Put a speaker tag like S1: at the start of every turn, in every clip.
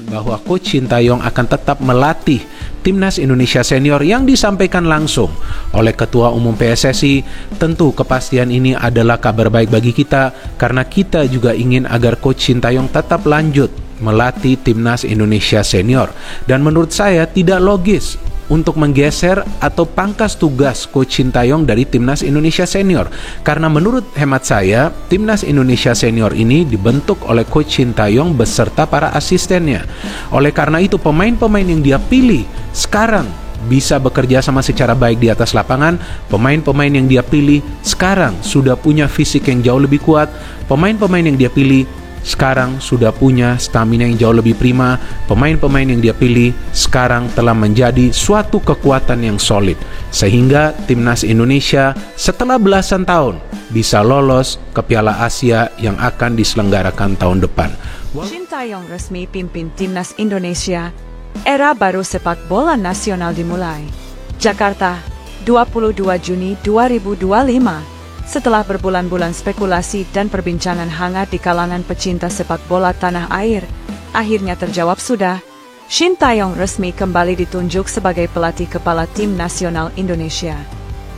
S1: bahwa Coach Shin Tae-yong akan tetap melatih Timnas Indonesia Senior yang disampaikan langsung oleh Ketua Umum PSSI. Tentu kepastian ini adalah kabar baik bagi kita karena kita juga ingin agar Coach Shin Tae-yong tetap lanjut melatih Timnas Indonesia Senior. Dan menurut saya tidak logis untuk menggeser atau pangkas tugas Coach Shin Tae-yong dari Timnas Indonesia Senior. Karena menurut hemat saya, Timnas Indonesia Senior ini dibentuk oleh Coach Shin Tae-yong beserta para asistennya. Oleh karena itu, pemain-pemain yang dia pilih sekarang bisa bekerja sama secara baik di atas lapangan. Pemain-pemain yang dia pilih sekarang sudah punya fisik yang jauh lebih kuat. Pemain-pemain yang dia pilih sekarang sudah punya stamina yang jauh lebih prima. Pemain-pemain yang dia pilih sekarang telah menjadi suatu kekuatan yang solid, sehingga Timnas Indonesia setelah belasan tahun bisa lolos ke Piala Asia yang akan diselenggarakan tahun depan.
S2: Shin Tae-yong resmi pimpin Timnas Indonesia. Era baru sepak bola nasional dimulai. Jakarta, 22 Juni 2025. Setelah berbulan-bulan spekulasi dan perbincangan hangat di kalangan pecinta sepak bola tanah air, akhirnya terjawab sudah. Shin Tae-yong resmi kembali ditunjuk sebagai pelatih kepala tim nasional Indonesia.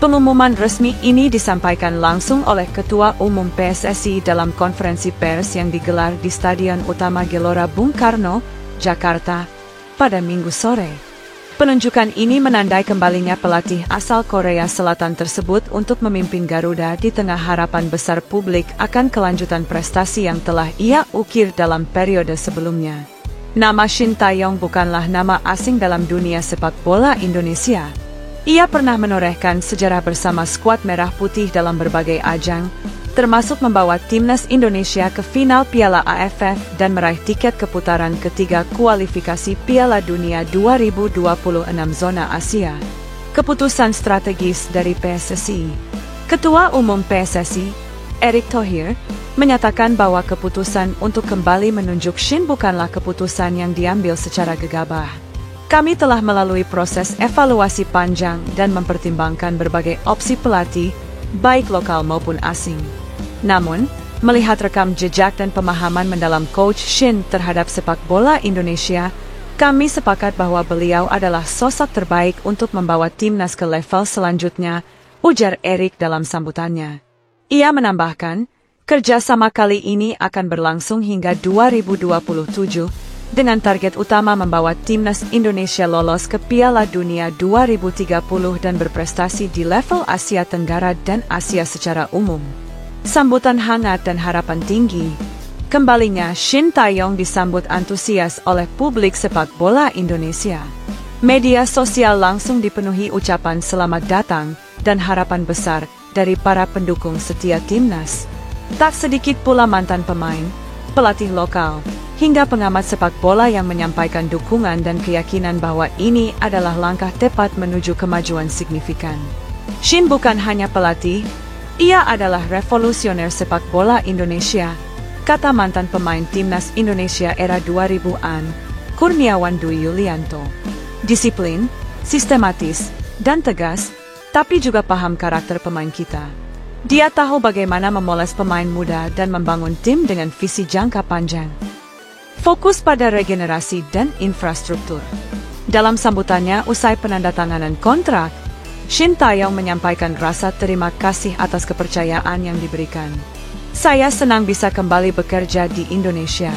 S2: Pengumuman resmi ini disampaikan langsung oleh Ketua Umum PSSI dalam konferensi pers yang digelar di Stadion Utama Gelora Bung Karno, Jakarta, pada Minggu sore. Penunjukan ini menandai kembalinya pelatih asal Korea Selatan tersebut untuk memimpin Garuda di tengah harapan besar publik akan kelanjutan prestasi yang telah ia ukir dalam periode sebelumnya. Nama Shin Tae-yong bukanlah nama asing dalam dunia sepak bola Indonesia. Ia pernah menorehkan sejarah bersama skuad Merah Putih dalam berbagai ajang, termasuk membawa Timnas Indonesia ke final Piala AFF dan meraih tiket ke putaran ketiga kualifikasi Piala Dunia 2026 zona Asia. Keputusan strategis dari PSSI. Ketua Umum PSSI, Erick Thohir, menyatakan bahwa keputusan untuk kembali menunjuk Shin bukanlah keputusan yang diambil secara gegabah. Kami telah melalui proses evaluasi panjang dan mempertimbangkan berbagai opsi pelatih, baik lokal maupun asing. Namun, melihat rekam jejak dan pemahaman mendalam Coach Shin terhadap sepak bola Indonesia, kami sepakat bahwa beliau adalah sosok terbaik untuk membawa timnas ke level selanjutnya, ujar Erick dalam sambutannya. Ia menambahkan, kerjasama kali ini akan berlangsung hingga 2027, dengan target utama membawa timnas Indonesia lolos ke Piala Dunia 2030 dan berprestasi di level Asia Tenggara dan Asia secara umum. Sambutan hangat dan harapan tinggi. Kembalinya Shin Tae-yong disambut antusias oleh publik sepak bola Indonesia. Media sosial langsung dipenuhi ucapan selamat datang dan harapan besar dari para pendukung setia timnas. Tak sedikit pula mantan pemain, pelatih lokal, hingga pengamat sepak bola yang menyampaikan dukungan dan keyakinan bahwa ini adalah langkah tepat menuju kemajuan signifikan. Shin bukan hanya pelatih, ia adalah revolusioner sepak bola Indonesia, kata mantan pemain Timnas Indonesia era 2000-an, Kurniawan Dwi Yulianto. Disiplin, sistematis, dan tegas, tapi juga paham karakter pemain kita. Dia tahu bagaimana memoles pemain muda dan membangun tim dengan visi jangka panjang. Fokus pada regenerasi dan infrastruktur. Dalam sambutannya usai penandatanganan kontrak, Shin Tae-yong menyampaikan rasa terima kasih atas kepercayaan yang diberikan. Saya senang bisa kembali bekerja di Indonesia.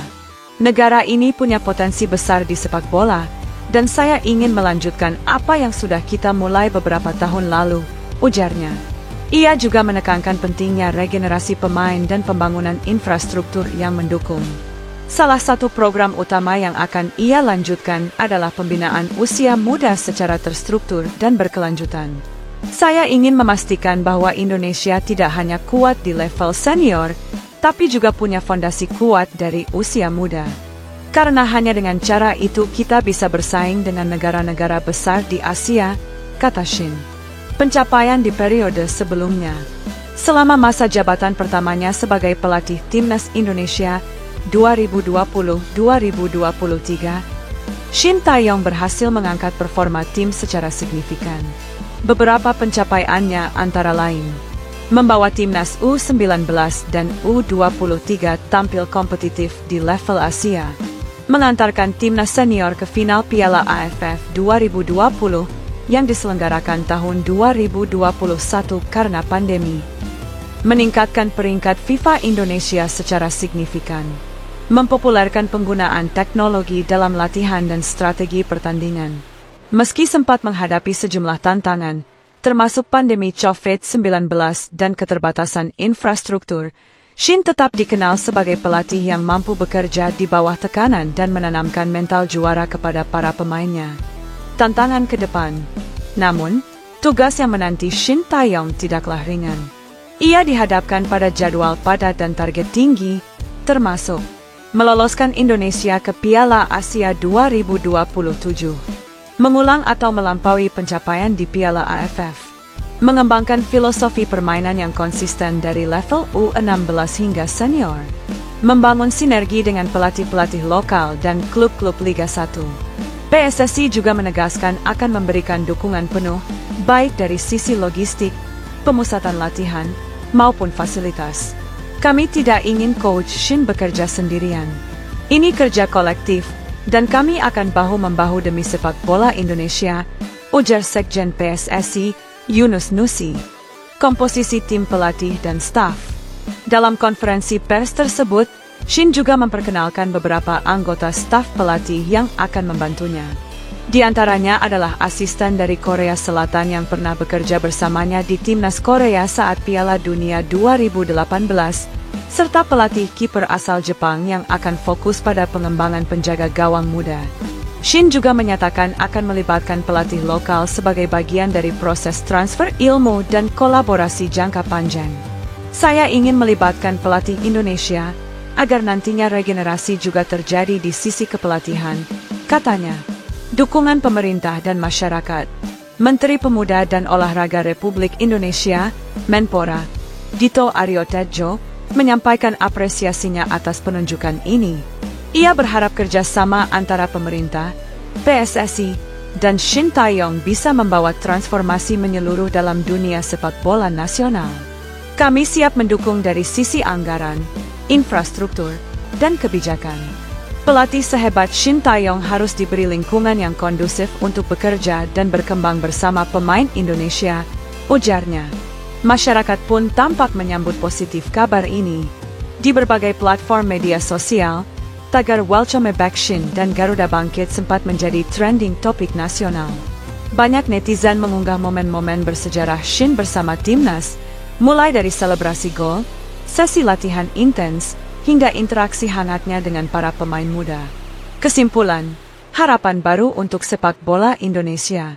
S2: Negara ini punya potensi besar di sepak bola, dan saya ingin melanjutkan apa yang sudah kita mulai beberapa tahun lalu, ujarnya. Ia juga menekankan pentingnya regenerasi pemain dan pembangunan infrastruktur yang mendukung. Salah satu program utama yang akan ia lanjutkan adalah pembinaan usia muda secara terstruktur dan berkelanjutan. Saya ingin memastikan bahwa Indonesia tidak hanya kuat di level senior, tapi juga punya fondasi kuat dari usia muda. Karena hanya dengan cara itu kita bisa bersaing dengan negara-negara besar di Asia, kata Shin. Pencapaian di periode sebelumnya. Selama masa jabatan pertamanya sebagai pelatih Timnas Indonesia 2020-2023, Shin Tae-yong berhasil mengangkat performa tim secara signifikan. Beberapa pencapaiannya antara lain, membawa timnas U19 dan U23 tampil kompetitif di level Asia, mengantarkan timnas senior ke final Piala AFF 2020 yang diselenggarakan tahun 2021 karena pandemi. Meningkatkan peringkat FIFA Indonesia secara signifikan. Mempopulerkan penggunaan teknologi dalam latihan dan strategi pertandingan. Meski sempat menghadapi sejumlah tantangan, termasuk pandemi COVID-19 dan keterbatasan infrastruktur, Shin tetap dikenal sebagai pelatih yang mampu bekerja di bawah tekanan dan menanamkan mental juara kepada para pemainnya. Tantangan ke depan. Namun, tugas yang menanti Shin Tae-yong tidaklah ringan. Ia dihadapkan pada jadwal padat dan target tinggi, termasuk meloloskan Indonesia ke Piala Asia 2027, mengulang atau melampaui pencapaian di Piala AFF, mengembangkan filosofi permainan yang konsisten dari level U16 hingga senior, membangun sinergi dengan pelatih-pelatih lokal dan klub-klub Liga 1. PSSI juga menegaskan akan memberikan dukungan penuh, baik dari sisi logistik, pemusatan latihan, maupun fasilitas. Kami tidak ingin Coach Shin bekerja sendirian. Ini kerja kolektif, dan kami akan bahu-membahu demi sepak bola Indonesia, ujar Sekjen PSSI, Yunus Nusi. Komposisi tim pelatih dan staf. Dalam konferensi pers tersebut, Shin juga memperkenalkan beberapa anggota staf pelatih yang akan membantunya. Di antaranya adalah asisten dari Korea Selatan yang pernah bekerja bersamanya di Timnas Korea saat Piala Dunia 2018, serta pelatih kiper asal Jepang yang akan fokus pada pengembangan penjaga gawang muda. Shin juga menyatakan akan melibatkan pelatih lokal sebagai bagian dari proses transfer ilmu dan kolaborasi jangka panjang. Saya ingin melibatkan pelatih Indonesia, agar nantinya regenerasi juga terjadi di sisi kepelatihan, katanya. Dukungan pemerintah dan masyarakat. Menteri Pemuda dan Olahraga Republik Indonesia, Menpora, Dito Aryo Tejo, menyampaikan apresiasinya atas penunjukan ini. Ia berharap kerjasama antara pemerintah, PSSI, dan Shin Tae-yong bisa membawa transformasi menyeluruh dalam dunia sepak bola nasional. Kami siap mendukung dari sisi anggaran, infrastruktur, dan kebijakan. Pelatih sehebat Shin Tae-yong harus diberi lingkungan yang kondusif untuk bekerja dan berkembang bersama pemain Indonesia, ujarnya. Masyarakat pun tampak menyambut positif kabar ini. Di berbagai platform media sosial, tagar Welcome Back Shin dan Garuda Bangkit sempat menjadi trending topik nasional. Banyak netizen mengunggah momen-momen bersejarah Shin bersama timnas, mulai dari selebrasi gol, sesi latihan intens, hingga interaksi hangatnya dengan para pemain muda. Kesimpulan, harapan baru untuk sepak bola Indonesia.